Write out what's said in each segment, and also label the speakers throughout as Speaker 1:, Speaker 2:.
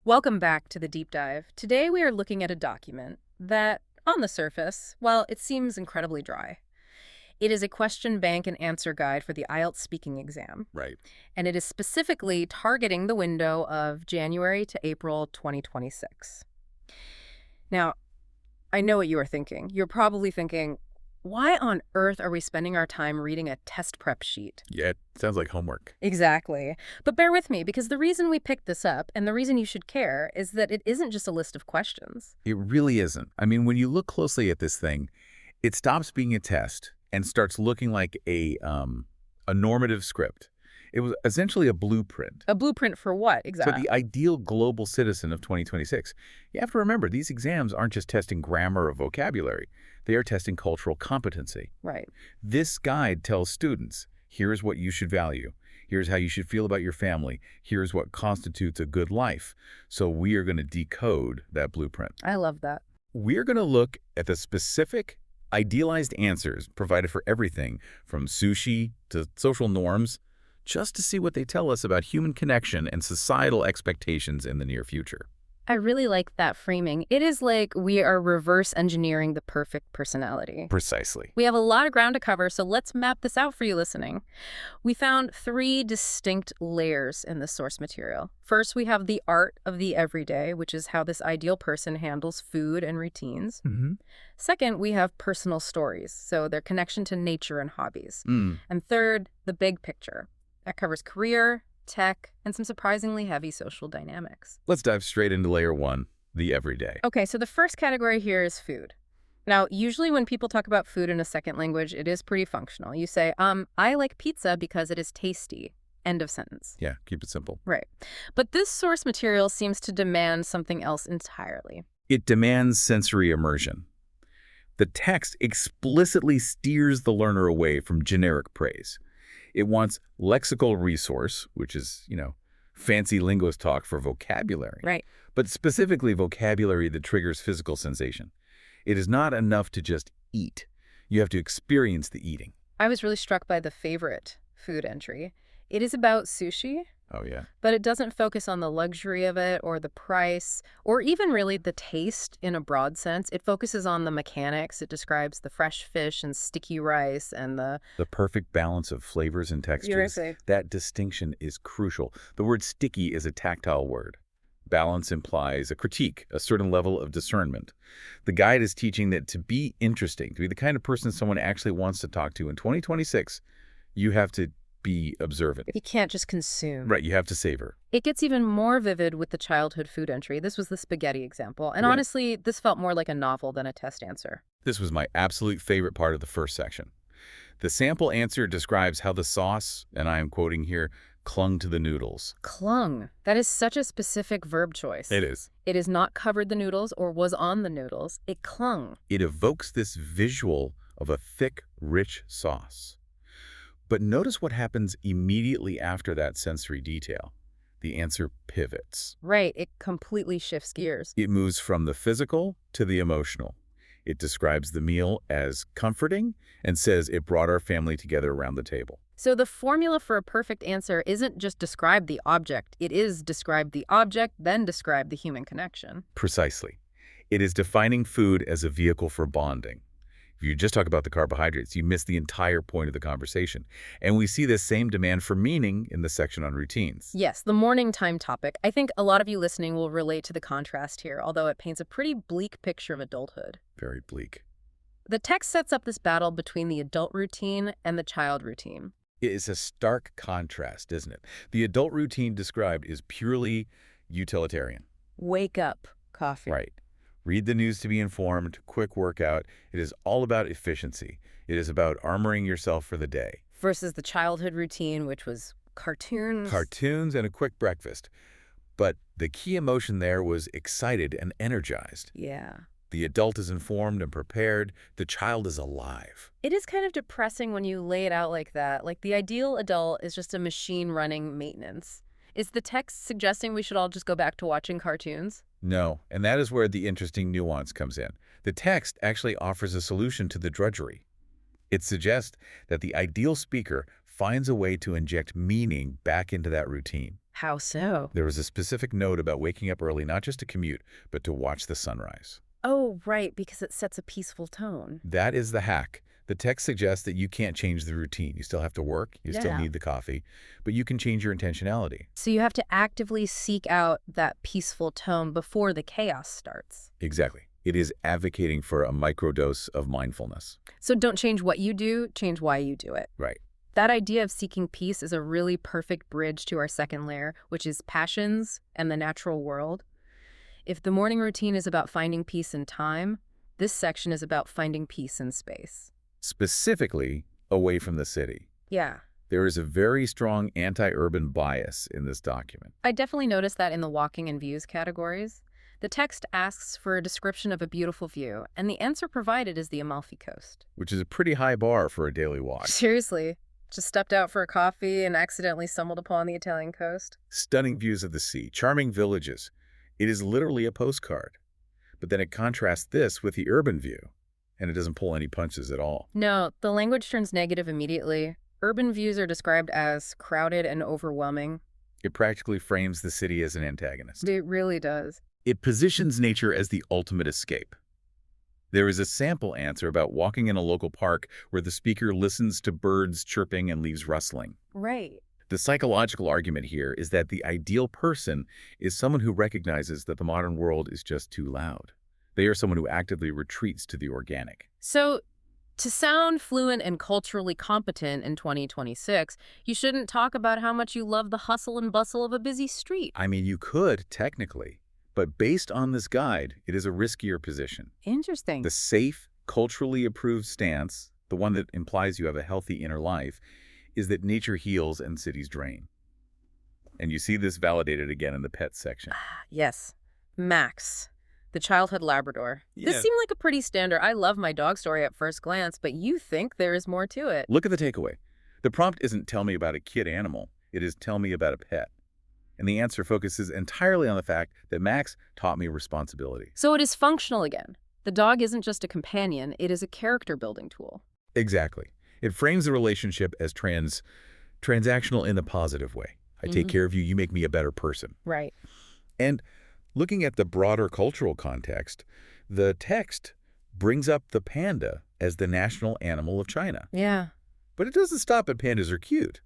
Speaker 1: Welcome back to the deep dive. Today we are looking at a document that, on the surface, well, it seems incredibly dry. It is a question bank and answer guide for the IELTS speaking exam,
Speaker 2: Right.
Speaker 1: and it is specifically targeting the window of January to April 2026. Now, I know what you are thinking. You're probably thinking, why on earth are we spending our time reading a test prep sheet?
Speaker 2: Yeah, it sounds like homework.
Speaker 1: Exactly. But bear with me, because the reason we picked this up and the reason you should care is that it isn't just a list of questions.
Speaker 2: It really isn't. I mean, when you look closely at this thing, it stops being a test and starts looking like a normative script. It was essentially a blueprint.
Speaker 1: A blueprint for what,
Speaker 2: So
Speaker 1: exactly?
Speaker 2: the ideal global citizen of 2026. You have to remember, these exams aren't just testing grammar or vocabulary. They are testing cultural competency.
Speaker 1: Right.
Speaker 2: This guide tells students, here's what you should value. Here's how you should feel about your family. Here's what constitutes a good life. So we are going to decode that blueprint.
Speaker 1: I love that.
Speaker 2: We're going to look at the specific, idealized answers provided for everything from sushi to social norms, just to see what they tell us about human connection and societal expectations in the near future.
Speaker 1: I really like that framing. It is like we are reverse engineering the perfect personality.
Speaker 2: Precisely.
Speaker 1: We have a lot of ground to cover, so let's map this out for you listening. We found three distinct layers in the source material. First, we have the art of the everyday, which is how this ideal person handles food and routines. Second, we have personal stories, so their connection to nature and hobbies. And third, the big picture. That covers career, tech, and some surprisingly heavy social dynamics.
Speaker 2: Let's dive straight into layer one, the everyday.
Speaker 1: Okay, so the first category here is food. Now, usually when people talk about food in a second language, it is pretty functional. You say, I like pizza because it is tasty. End of sentence.
Speaker 2: Yeah, keep it simple.
Speaker 1: Right. But this source material seems to demand something else entirely.
Speaker 2: It demands sensory immersion. The text explicitly steers the learner away from generic praise. It wants lexical resource, which is, fancy linguist talk for vocabulary.
Speaker 1: Right.
Speaker 2: But specifically vocabulary that triggers physical sensation. It is not enough to just eat. You have to experience the eating.
Speaker 1: I was really struck by the favorite food entry. It is about sushi,
Speaker 2: Oh, yeah.
Speaker 1: but it doesn't focus on the luxury of it or the price or even really the taste in a broad sense. It focuses on the mechanics. It describes the fresh fish and sticky rice and the...
Speaker 2: The perfect balance of flavors and textures.
Speaker 1: Exactly.
Speaker 2: That distinction is crucial. The word sticky is a tactile word. Balance implies a critique, a certain level of discernment. The guide is teaching that to be interesting, to be the kind of person someone actually wants to talk to in 2026, you have to be observant.
Speaker 1: You can't just consume.
Speaker 2: Right, you have to savor.
Speaker 1: It gets even more vivid with the childhood food entry. This was the spaghetti example. And
Speaker 2: Yeah.
Speaker 1: honestly, this felt more like a novel than a test answer.
Speaker 2: This was my absolute favorite part of the first section. The sample answer describes how the sauce, and I am quoting here, clung to the noodles.
Speaker 1: Clung. That is such a specific verb choice.
Speaker 2: It is.
Speaker 1: It is not covered the noodles or was on the noodles. It clung.
Speaker 2: It evokes this visual of a thick, rich sauce. But notice what happens immediately after that sensory detail. The answer pivots.
Speaker 1: Right. It completely shifts gears.
Speaker 2: It moves from the physical to the emotional. It describes the meal as comforting and says it brought our family together around the table.
Speaker 1: So the formula for a perfect answer isn't just describe the object. It is describe the object, then describe the human connection.
Speaker 2: Precisely. It is defining food as a vehicle for bonding. If you just talk about the carbohydrates, you miss the entire point of the conversation. And we see this same demand for meaning in the section on routines.
Speaker 1: Yes, the morning time topic. I think a lot of you listening will relate to the contrast here, although it paints a pretty bleak picture of adulthood.
Speaker 2: Very bleak.
Speaker 1: The text sets up this battle between the adult routine and the child routine.
Speaker 2: It is a stark contrast, isn't it? The adult routine described is purely utilitarian.
Speaker 1: Wake up, coffee.
Speaker 2: Right. Read the news to be informed, quick workout. It is all about efficiency. It is about armoring yourself for the day.
Speaker 1: Versus the childhood routine, which was cartoons.
Speaker 2: Cartoons and a quick breakfast. But the key emotion there was excited and energized.
Speaker 1: Yeah.
Speaker 2: The adult is informed and prepared. The child is alive.
Speaker 1: It is kind of depressing when you lay it out like that. Like the ideal adult is just a machine running maintenance. Is the text suggesting we should all just go back to watching cartoons?
Speaker 2: No, and that is where the interesting nuance comes in. The text actually offers a solution to the drudgery. It suggests that the ideal speaker finds a way to inject meaning back into that routine.
Speaker 1: How so?
Speaker 2: There was a specific note about waking up early not just to commute, but to watch the sunrise.
Speaker 1: Oh, right, because it sets a peaceful tone.
Speaker 2: That is the hack. The text suggests that you can't change the routine. You still have to work, you still
Speaker 1: Yeah.
Speaker 2: need the coffee, but you can change your intentionality.
Speaker 1: So you have to actively seek out that peaceful tone before the chaos starts.
Speaker 2: Exactly. It is advocating for a microdose of mindfulness.
Speaker 1: So don't change what you do, change why you do it.
Speaker 2: Right.
Speaker 1: That idea of seeking peace is a really perfect bridge to our second layer, which is passions and the natural world. If the morning routine is about finding peace in time, this section is about finding peace in space.
Speaker 2: Specifically, away from the city.
Speaker 1: Yeah.
Speaker 2: There is a very strong anti-urban bias in this document,
Speaker 1: I definitely noticed that in the walking and views categories. The text asks for a description of a beautiful view, and the answer provided is the Amalfi Coast.
Speaker 2: which is a pretty high bar for a daily walk.
Speaker 1: Seriously, just stepped out for a coffee and accidentally stumbled upon the Italian coast.
Speaker 2: Stunning views of the sea, charming villages. It is literally a postcard. But then it contrasts this with the urban view, and it doesn't pull any punches at all.
Speaker 1: No, the language turns negative immediately. Urban views are described as crowded and overwhelming.
Speaker 2: It practically frames the city as an antagonist.
Speaker 1: It really does.
Speaker 2: It positions nature as the ultimate escape. There is a sample answer about walking in a local park where the speaker listens to birds chirping and leaves rustling.
Speaker 1: Right.
Speaker 2: The psychological argument here is that the ideal person is someone who recognizes that the modern world is just too loud. They are someone who actively retreats to the organic.
Speaker 1: So, to sound fluent and culturally competent in 2026, you shouldn't talk about how much you love the hustle and bustle of a busy street.
Speaker 2: I mean, you could, technically, but based on this guide, it is a riskier position.
Speaker 1: Interesting.
Speaker 2: The safe, culturally approved stance, the one that implies you have a healthy inner life, is that nature heals and cities drain. And you see this validated again in the pets section.
Speaker 1: Yes. Max, the childhood Labrador.
Speaker 2: Yeah.
Speaker 1: This seemed like a pretty standard I love my dog story at first glance, but you think there is more to it.
Speaker 2: Look at the takeaway. The prompt isn't tell me about a kid animal, it is tell me about a pet. And the answer focuses entirely on the fact that Max taught me responsibility.
Speaker 1: So it is functional again. The dog isn't just a companion, it is a character-building tool.
Speaker 2: Exactly. It frames the relationship as transactional in a positive way. I take care of you, you make me a better person.
Speaker 1: Right.
Speaker 2: And looking at the broader cultural context, the text brings up the panda as the national animal of China.
Speaker 1: Yeah.
Speaker 2: But it doesn't stop at pandas are cute.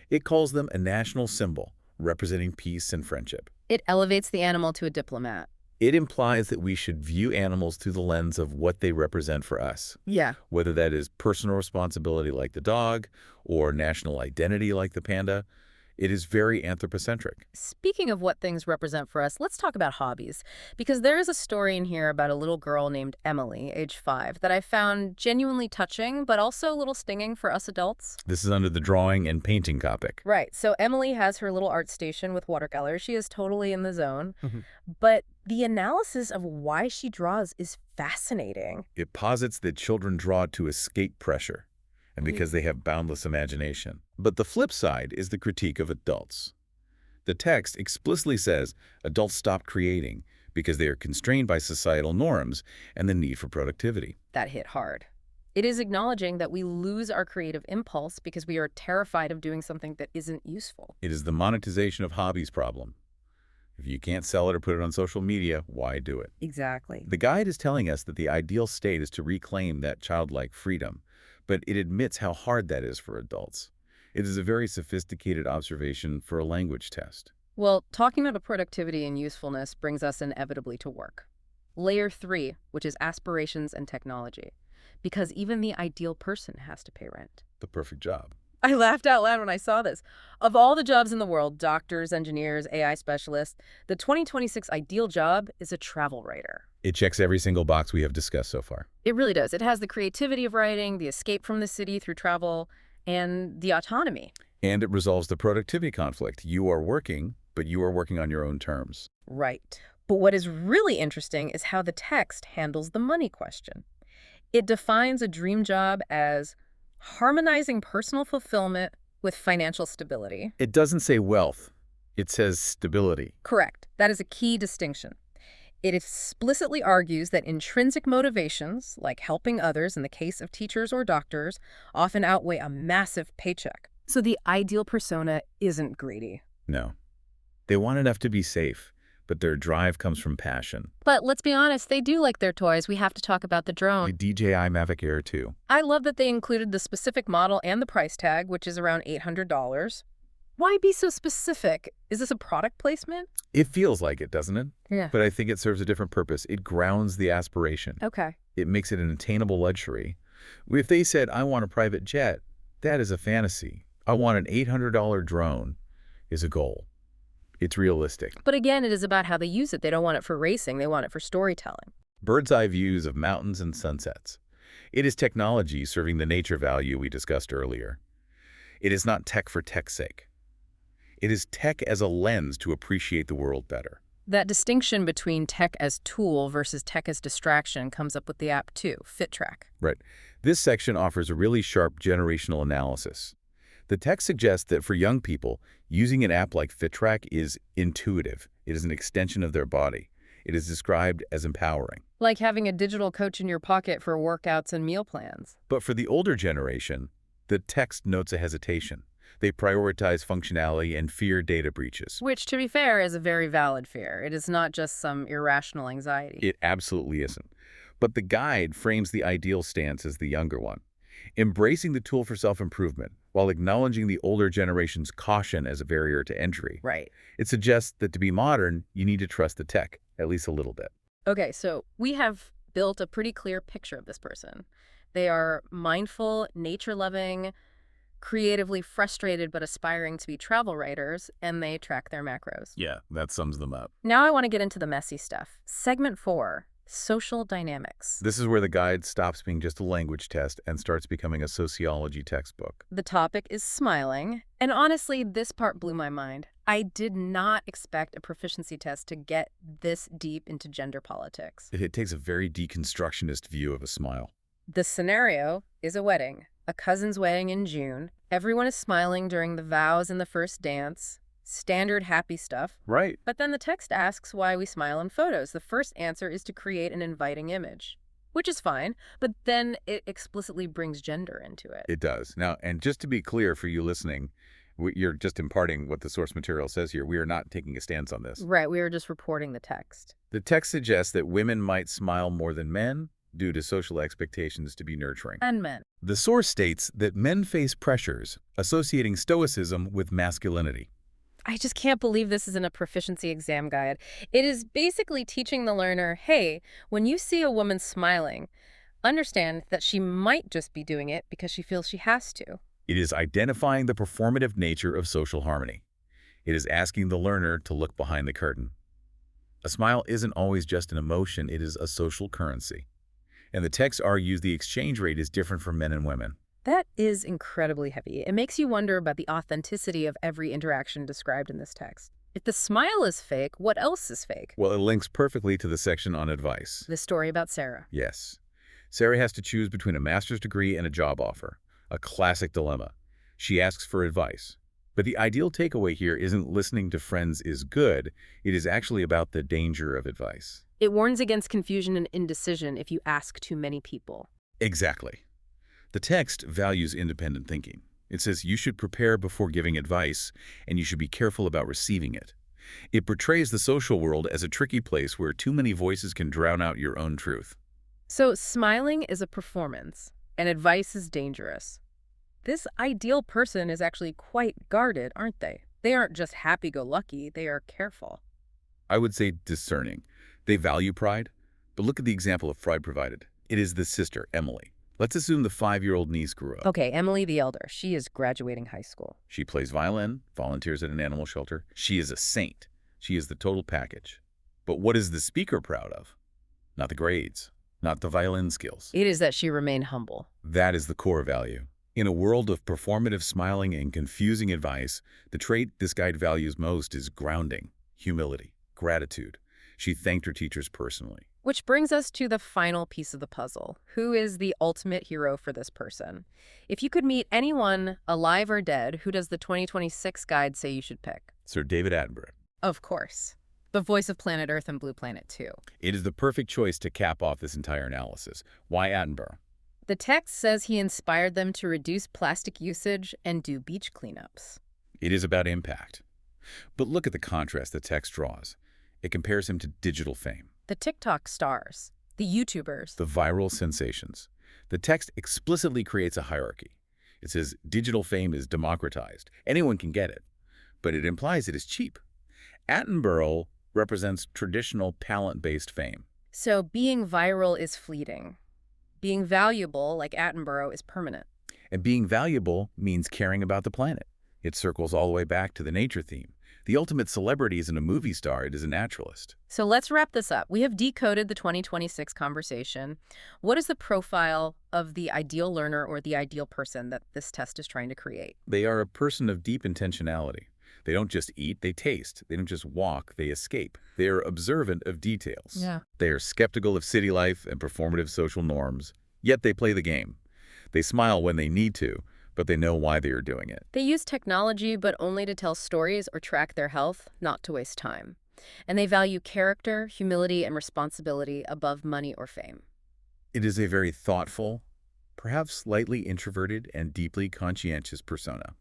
Speaker 2: It calls them a national symbol, representing peace and friendship.
Speaker 1: It elevates the animal to a diplomat.
Speaker 2: It implies that we should view animals through the lens of what they represent for us,
Speaker 1: Yeah.
Speaker 2: whether that is personal responsibility like the dog or national identity like the panda. It is very anthropocentric.
Speaker 1: Speaking of what things represent for us, let's talk about hobbies. Because there is a story in here about a little girl named Emily, age 5, that I found genuinely touching, but also a little stinging for us adults.
Speaker 2: This is under the drawing and painting topic.
Speaker 1: Right. So Emily has her little art station with watercolors. She is totally in the zone. But the analysis of why she draws is fascinating.
Speaker 2: It posits that children draw to escape pressure, and because they have boundless imagination. But the flip side is the critique of adults. The text explicitly says adults stop creating because they are constrained by societal norms and the need for productivity.
Speaker 1: That hit hard. It is acknowledging that we lose our creative impulse because we are terrified of doing something that isn't useful.
Speaker 2: It is the monetization of hobbies problem. If you can't sell it or put it on social media, why do it?
Speaker 1: Exactly.
Speaker 2: The guide is telling us that the ideal state is to reclaim that childlike freedom, but it admits how hard that is for adults. It is a very sophisticated observation for a language test.
Speaker 1: Well, talking about productivity and usefulness brings us inevitably to work. Layer 3, which is aspirations and technology. Because even the ideal person has to pay rent.
Speaker 2: The perfect job.
Speaker 1: I laughed out loud when I saw this. Of all the jobs in the world, doctors, engineers, AI specialists, the 2026 ideal job is a travel writer.
Speaker 2: It checks every single box we have discussed so far.
Speaker 1: It really does. It has the creativity of writing, the escape from the city through travel, and the autonomy.
Speaker 2: And it resolves the productivity conflict. You are working, but you are working on your own terms.
Speaker 1: Right. But what is really interesting is how the text handles the money question. It defines a dream job as harmonizing personal fulfillment with financial stability.
Speaker 2: It doesn't say wealth. It says stability.
Speaker 1: Correct. That is a key distinction. It explicitly argues that intrinsic motivations, like helping others in the case of teachers or doctors, often outweigh a massive paycheck. So the ideal persona isn't greedy.
Speaker 2: No. They want enough to be safe, but their drive comes from passion.
Speaker 1: But let's be honest, they do like their toys. We have to talk about the
Speaker 2: The
Speaker 1: drone.
Speaker 2: DJI Mavic Air 2.
Speaker 1: I love that they included the specific model and the price tag, which is around $800. Why be so specific? Is this a product placement?
Speaker 2: It feels like it, doesn't it?
Speaker 1: Yeah.
Speaker 2: But I think it serves a different purpose. It grounds the aspiration.
Speaker 1: Okay.
Speaker 2: It makes it an attainable luxury. If they said, I want a private jet, that is a fantasy. I want an $800 drone is a goal. It's realistic.
Speaker 1: But again, it is about how they use it. They don't want it for racing. They want it for storytelling.
Speaker 2: Bird's eye views of mountains and sunsets. It is technology serving the nature value we discussed earlier. It is not tech for tech's sake. It is tech as a lens to appreciate the world better.
Speaker 1: That distinction between tech as tool versus tech as distraction comes up with the app too, FitTrack.
Speaker 2: Right. This section offers a really sharp generational analysis. The text suggests that for young people, using an app like FitTrack is intuitive. It is an extension of their body. It is described as empowering.
Speaker 1: Like having a digital coach in your pocket for workouts and meal plans.
Speaker 2: But for the older generation, the text notes a hesitation. They prioritize functionality and fear data breaches.
Speaker 1: Which, to be fair, is a very valid fear. It is not just some irrational anxiety.
Speaker 2: It absolutely isn't. But the guide frames the ideal stance as the younger one, embracing the tool for self-improvement while acknowledging the older generation's caution as a barrier to entry.
Speaker 1: Right.
Speaker 2: It suggests that to be modern, you need to trust the tech, at least a little bit.
Speaker 1: Okay, so we have built a pretty clear picture of this person. They are mindful, nature-loving, creatively frustrated but aspiring to be travel writers, and they track their macros.
Speaker 2: Yeah, that sums them up.
Speaker 1: Now I want to get into the messy stuff. Segment 4, social dynamics.
Speaker 2: This is where the guide stops being just a language test and starts becoming a sociology textbook.
Speaker 1: The topic is smiling, and honestly, this part blew my mind. I did not expect a proficiency test to get this deep into gender politics.
Speaker 2: It takes a very deconstructionist view of a smile.
Speaker 1: The scenario is a wedding. A cousin's wedding in June. Everyone is smiling during the vows and the first dance. Standard happy stuff.
Speaker 2: Right.
Speaker 1: But then the text asks why we smile in photos. The first answer is to create an inviting image, which is fine, but then it explicitly brings gender into it.
Speaker 2: It does. Now, and just to be clear for you listening, you're just imparting what the source material says here. We are not taking a stance on this.
Speaker 1: Right, we are just reporting the text.
Speaker 2: The text suggests that women might smile more than men due to social expectations to be nurturing.
Speaker 1: And men.
Speaker 2: The source states that men face pressures associating stoicism with masculinity.
Speaker 1: I just can't believe this isn't a proficiency exam guide. It is basically teaching the learner, hey, when you see a woman smiling, understand that she might just be doing it because she feels she has to.
Speaker 2: It is identifying the performative nature of social harmony. It is asking the learner to look behind the curtain. A smile isn't always just an emotion, it is a social currency. And the text argues the exchange rate is different for men and women.
Speaker 1: That is incredibly heavy. It makes you wonder about the authenticity of every interaction described in this text. If the smile is fake, what else is fake?
Speaker 2: Well, it links perfectly to the section on advice.
Speaker 1: The story about Sarah.
Speaker 2: Yes. Sarah has to choose between a master's degree and a job offer. A classic dilemma. She asks for advice. But the ideal takeaway here isn't listening to friends is good. It is actually about the danger of advice.
Speaker 1: It warns against confusion and indecision if you ask too many people.
Speaker 2: Exactly. The text values independent thinking. It says you should prepare before giving advice, and you should be careful about receiving it. It portrays the social world as a tricky place where too many voices can drown out your own truth.
Speaker 1: So smiling is a performance, and advice is dangerous. This ideal person is actually quite guarded, aren't they? They aren't just happy-go-lucky, they are careful.
Speaker 2: I would say discerning. They value pride, but look at the example of pride provided. It is the sister, Emily. Let's assume the 5-year-old niece grew up.
Speaker 1: Okay, Emily the elder. She is graduating high school.
Speaker 2: She plays violin, volunteers at an animal shelter. She is a saint. She is the total package. But what is the speaker proud of? Not the grades, not the violin skills.
Speaker 1: It is that she remained humble.
Speaker 2: That is the core value. In a world of performative smiling and confusing advice, the trait this guide values most is grounding, humility, gratitude. She thanked her teachers personally.
Speaker 1: Which brings us to the final piece of the puzzle. Who is the ultimate hero for this person? If you could meet anyone, alive or dead, who does the 2026 guide say you should pick?
Speaker 2: Sir David Attenborough.
Speaker 1: Of course. The voice of Planet Earth and Blue Planet 2.
Speaker 2: It is the perfect choice to cap off this entire analysis. Why Attenborough?
Speaker 1: The text says he inspired them to reduce plastic usage and do beach cleanups.
Speaker 2: It is about impact. But look at the contrast the text draws. It compares him to digital fame,
Speaker 1: The TikTok stars, the YouTubers.
Speaker 2: the viral sensations. The text explicitly creates a hierarchy. It says digital fame is democratized. Anyone can get it. But it implies it is cheap. Attenborough represents traditional talent-based fame.
Speaker 1: So being viral is fleeting. Being valuable, like Attenborough, is permanent.
Speaker 2: And being valuable means caring about the planet. It circles all the way back to the nature theme. The ultimate celebrity isn't a movie star, it is a naturalist.
Speaker 1: So let's wrap this up. We have decoded the 2026 conversation. What is the profile of the ideal learner or the ideal person that this test is trying to create?
Speaker 2: They are a person of deep intentionality. They don't just eat, they taste. They don't just walk, they escape. They are observant of details.
Speaker 1: Yeah.
Speaker 2: They are skeptical of city life and performative social norms, yet they play the game. They smile when they need to, but they know why they are doing it.
Speaker 1: They use technology, but only to tell stories or track their health, not to waste time. And they value character, humility, and responsibility above money or fame.
Speaker 2: It is a very thoughtful, perhaps slightly introverted, and deeply conscientious persona.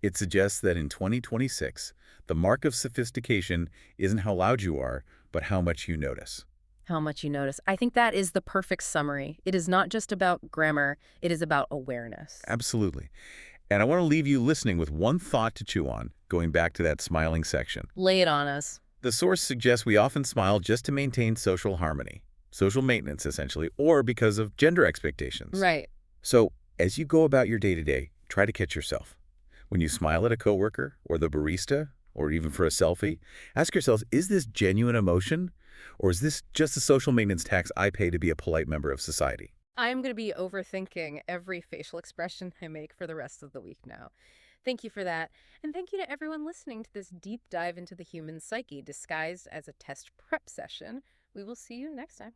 Speaker 2: It suggests that in 2026, the mark of sophistication isn't how loud you are, but how much you notice.
Speaker 1: How much you notice. I think that is the perfect summary. It is not just about grammar, it is about awareness.
Speaker 2: Absolutely. And I want to leave you listening with one thought to chew on, going back to that smiling section.
Speaker 1: Lay it on us.
Speaker 2: The source suggests we often smile just to maintain social harmony, social maintenance essentially, or because of gender expectations.
Speaker 1: Right.
Speaker 2: So as you go about your day-to-day, try to catch yourself. When you smile at a coworker or the barista, or even for a selfie, ask yourselves, is this genuine emotion? Or is this just a social maintenance tax I pay to be a polite member of society?
Speaker 1: I'm going to be overthinking every facial expression I make for the rest of the week now. Thank you for that. And thank you to everyone listening to this deep dive into the human psyche disguised as a test prep session. We will see you next time.